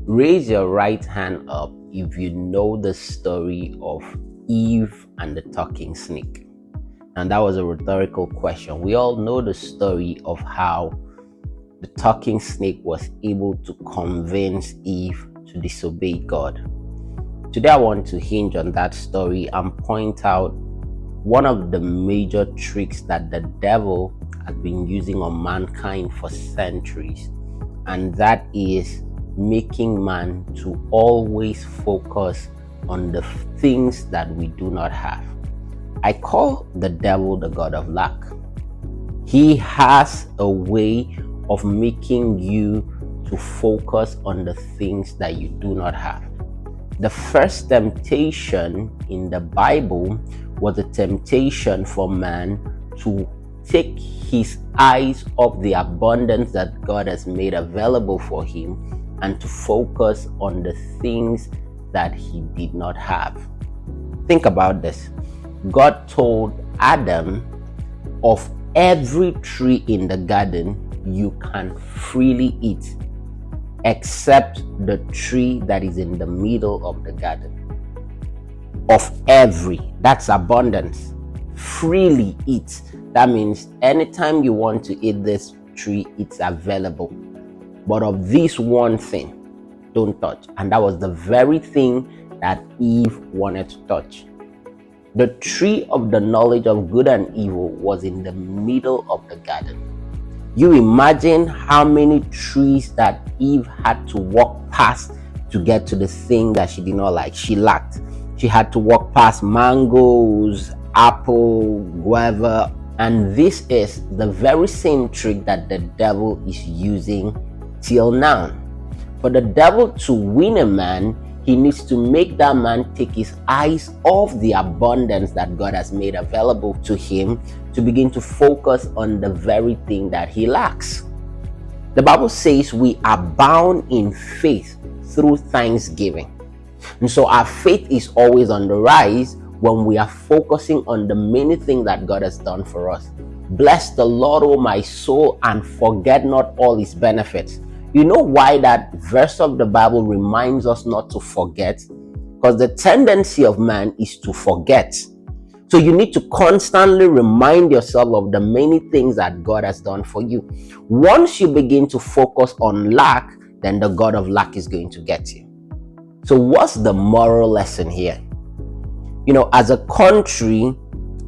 Raise your right hand up if you know the story of Eve and the talking snake. And that was a rhetorical question. We all know the story of how the talking snake was able to convince Eve to disobey God. Today, I want to hinge on that story and point out one of the major tricks that the devil has been using on mankind for centuries, and that is making man to always focus on the things that we do not have. I call the devil the god of luck. He has a way of making you to focus on the things that you do not have. The first temptation in the Bible was a temptation for man to take his eyes off the abundance that God has made available for him and to focus on the things that he did not have. Think about this. God told Adam, of every tree in the garden you can freely eat, except the tree that is in the middle of the garden. Of every, that's abundance. Freely eat. That means anytime you want to eat this tree, it's available. But of this one thing, don't touch. And that was the very thing that Eve wanted to touch. The tree of the knowledge of good and evil was in the middle of the garden. You imagine how many trees that Eve had to walk past to get to the thing that she did not like. She lacked. She had to walk past mangoes, apple, guava, and this is the very same trick that the devil is using till now. For the devil to win a man, he needs to make that man take his eyes off the abundance that God has made available to him to begin to focus on the very thing that he lacks. The Bible says we abound in faith through thanksgiving. And so our faith is always on the rise when we are focusing on the many things that God has done for us. Bless the Lord, O my soul, and forget not all his benefits. You know why that verse of the Bible reminds us not to forget? Because the tendency of man is to forget. So you need to constantly remind yourself of the many things that God has done for you. Once you begin to focus on lack, then the God of lack is going to get you. So what's the moral lesson here? You know, as a country,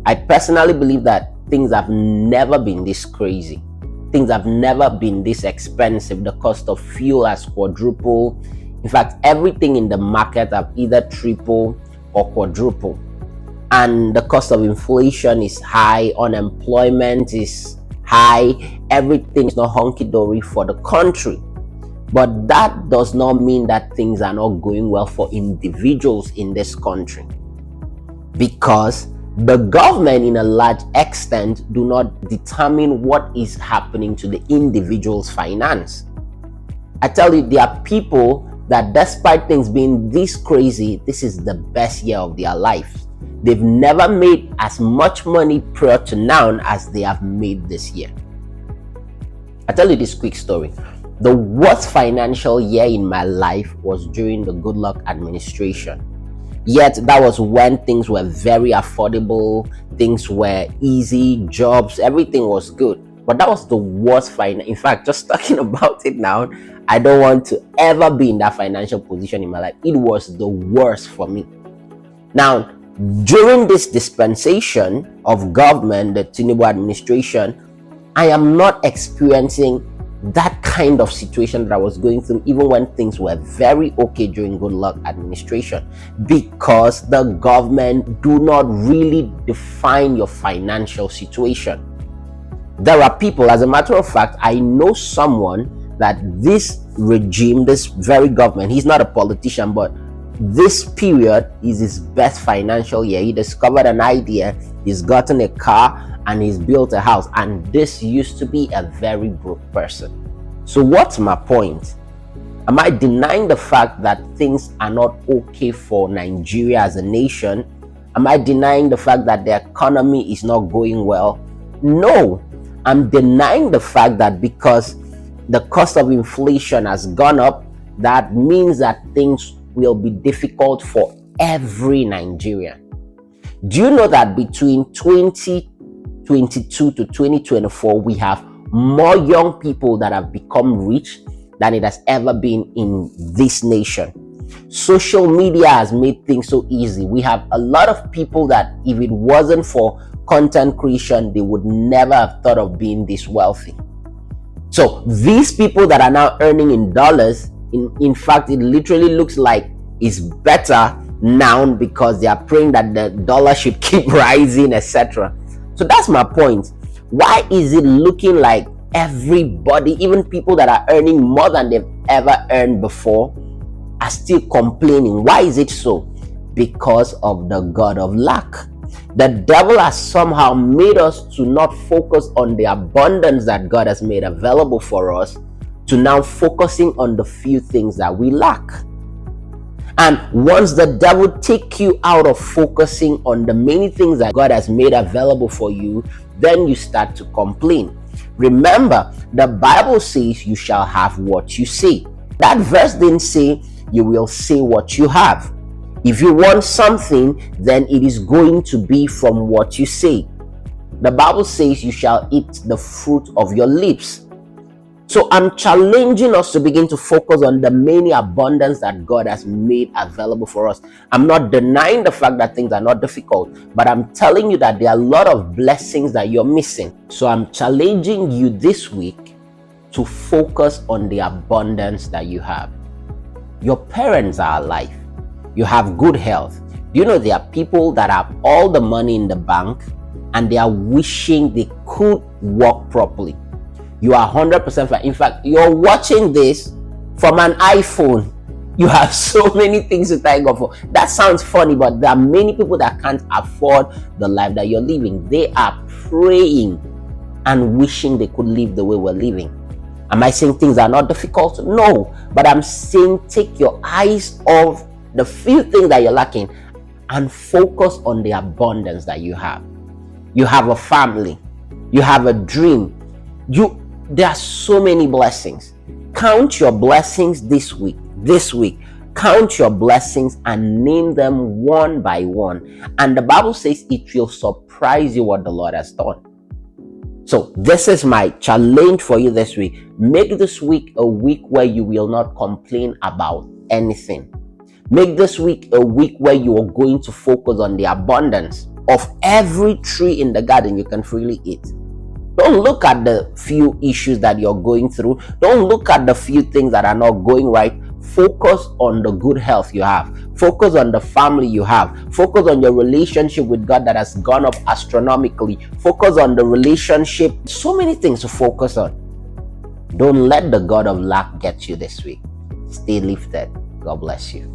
I personally believe that things have never been this crazy. Things have never been this expensive. The cost of fuel has quadrupled. In fact, everything in the market have either tripled or quadrupled. And the cost of inflation is high. Unemployment is high. Everything is not hunky-dory for the country. But that does not mean that things are not going well for individuals in this country. Because the government, in a large extent, do not determine what is happening to the individual's finance. I tell you, there are people that despite things being this crazy, this is the best year of their life. They've never made as much money prior to now as they have made this year. I tell you this quick story. The worst financial year in my life was during the Goodluck administration. Yet that was when things were very affordable, things were easy, jobs, everything was good. But that was the worst in fact, just talking about it now, I don't want to ever be in that financial position in my life. It was the worst for me. Now, during this dispensation of government, the Tinubu administration, I am not experiencing that kind of situation that I was going through even when things were very okay during Goodluck administration, because the government do not really define your financial situation. There are people, as a matter of fact, I know someone that this regime, this very government, he's not a politician, but this period is his best financial year. He discovered an idea, he's gotten a car, and he's built a house, and this used to be a very broke person. So what's my point? Am I denying the fact that things are not okay for Nigeria as a nation? Am I denying the fact that the economy is not going well? No, I'm denying the fact that because the cost of inflation has gone up, that means that things will be difficult for every Nigerian. Do you know that between 2022 to 2024, we have more young people that have become rich than it has ever been in this nation? Social media has made things so easy. We have a lot of people that if it wasn't for content creation, they would never have thought of being this wealthy. So these people that are now earning in dollars, in fact, it literally looks like it's better now because they are praying that the dollar should keep rising, etc. So that's my point. Why is it looking like everybody, even people that are earning more than they've ever earned before, are still complaining? Why is it so? Because of the God of lack. The devil has somehow made us to not focus on the abundance that God has made available for us, to now focusing on the few things that we lack. And once the devil take you out of focusing on the many things that God has made available for you, then you start to complain. Remember, the Bible says you shall have what you say. That verse didn't say you will say what you have. If you want something, then it is going to be from what you say. The Bible says you shall eat the fruit of your lips. So I'm challenging us to begin to focus on the many abundance that God has made available for us. I'm not denying the fact that things are not difficult, but I'm telling you that there are a lot of blessings that you're missing. So I'm challenging you this week to focus on the abundance that you have. Your parents are alive. You have good health. You know, there are people that have all the money in the bank and they are wishing they could walk properly. You are 100% fine. In fact, you're watching this from an iPhone. You have so many things to thank God for. That sounds funny, but there are many people that can't afford the life that you're living. They are praying and wishing they could live the way we're living. Am I saying things are not difficult? No, but I'm saying take your eyes off the few things that you're lacking and focus on the abundance that you have. You have a family. You have a dream. There are so many blessings. Count your blessings this week. Count your blessings and name them one by one. And the Bible says it will surprise you what the Lord has done. So this is my challenge for you this week. Make this week a week where you will not complain about anything. Make this week a week where you are going to focus on the abundance of every tree in the garden you can freely eat. Don't look at the few issues that you're going through. Don't look at the few things that are not going right. Focus on the good health you have. Focus on the family you have. Focus on your relationship with God that has gone up astronomically. Focus on the relationship. So many things to focus on. Don't let the God of lack get you this week. Stay lifted. God bless you.